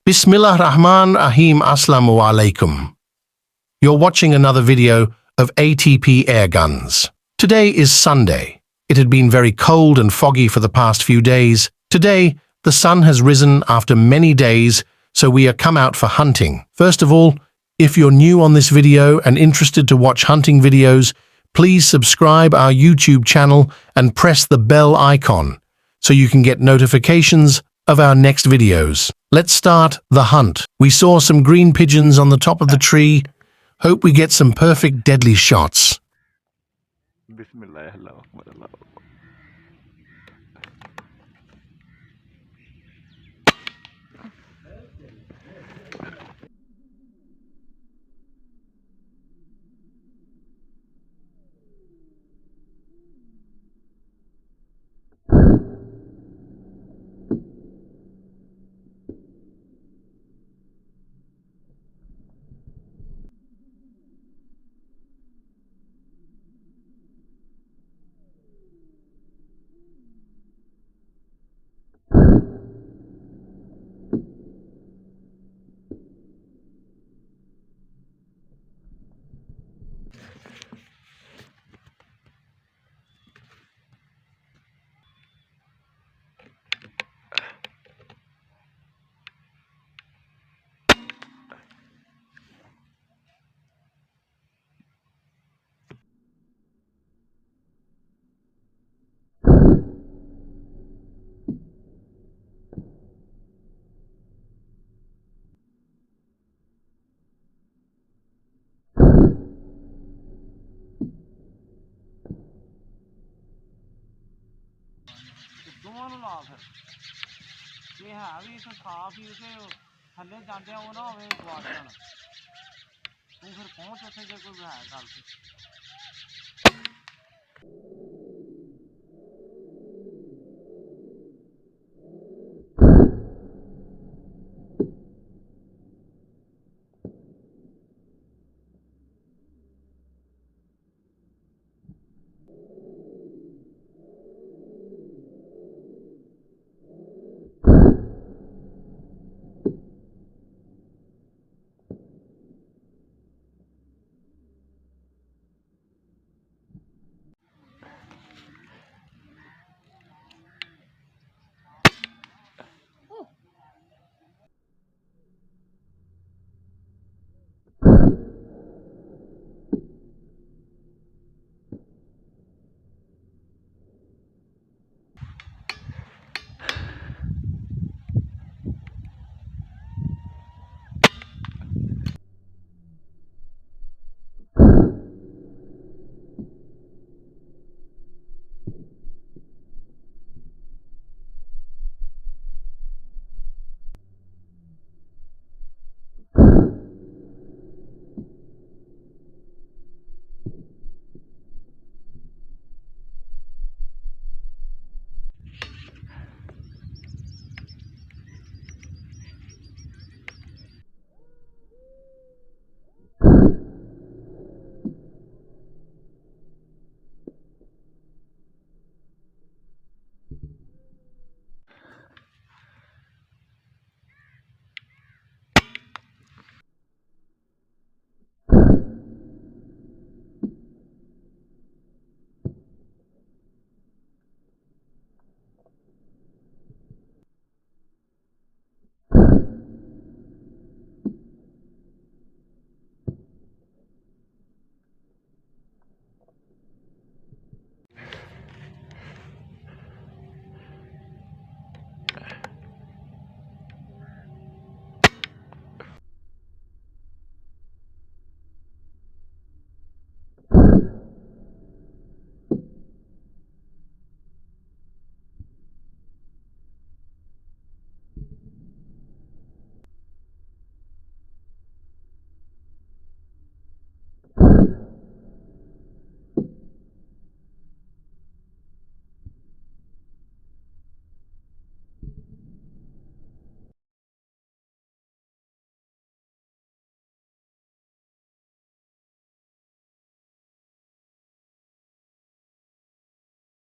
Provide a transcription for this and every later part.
Bismillah Rahman Rahim Assalamu Alaikum. You're watching another video of ATP Airguns. Today is Sunday. It had been very cold and foggy for the past few days. Today, the sun has risen after many days, so we are come out for hunting. First of all, if you're new on this video and interested to watch hunting videos, please subscribe our YouTube channel and press the bell icon so you can get notifications of our next videos. Let's start the hunt. We saw some green pigeons on the top of the tree. Hope we get some perfect deadly shots. Bismillah, Allahu Akbar, Allahu Akbar. ਦੋਵਾਂ ਨੂੰ ਲਾ ਫਿਰ ਇਹ ਹੈ ਵੀ ਇੱਕ ਸਾਫ ਹੀ ਤੇ ਥੱਲੇ ਜਾਂਦੇ ਉਹ ਨਾ ਹੋਵੇ ਗਵਾਚ ਜਾਣ ਤੂੰ ਫਿਰ ਪਹੁੰਚ ਉੱਥੇ ਜੇ ਕੋਈ ਹੈ ਗੱਲ ਤੇ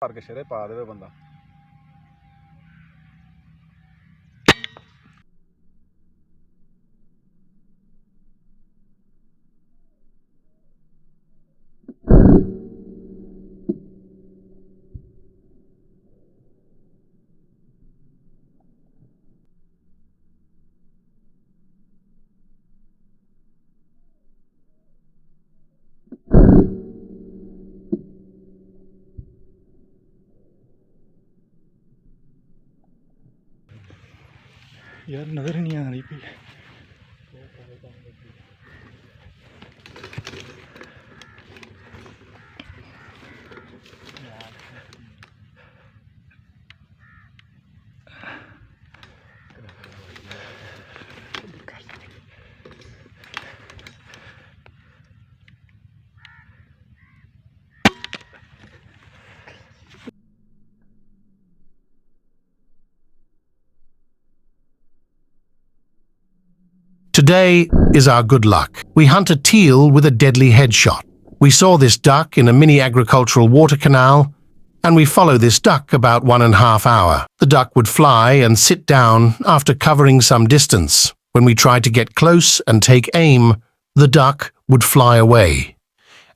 ਭਰ ਕੇ ਸ਼ੇਰੇ ਪਾ ਦੇਵੇ ਬੰਦਾ। यार नजर नहीं आ रही कोई। Today is our good luck. We hunt a teal with a deadly headshot. We saw this duck in a mini agricultural water canal, and we follow this duck about 1.5 hours. The duck would fly and sit down after covering some distance. When we tried to get close and take aim, the duck would fly away.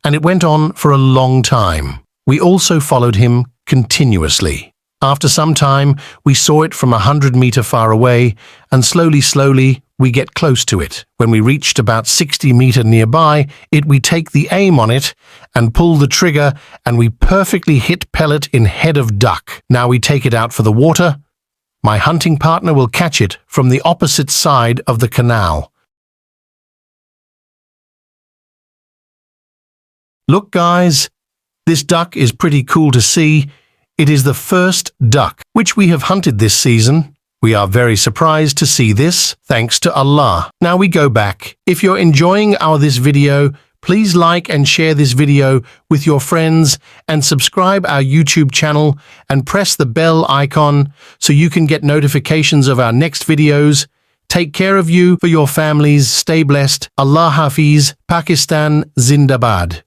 And it went on for a long time. We also followed him continuously. After some time, we saw it from 100 meters far away, and slowly, we get close to it. When we reached about 60 meters nearby, we take the aim on it and pull the trigger, and we perfectly hit pellet in head of duck. Now we take it out for the water. My hunting partner will catch it from the opposite side of the canal. Look, guys, this duck is pretty cool to see. It is the first duck which we have hunted this season. We are very surprised to see this, thanks to Allah. Now we go back. If you're enjoying this video, please like and share this video with your friends and subscribe our YouTube channel and press the bell icon so you can get notifications of our next videos. Take care of you, for your families. Stay blessed. Allah Hafiz. Pakistan Zindabad.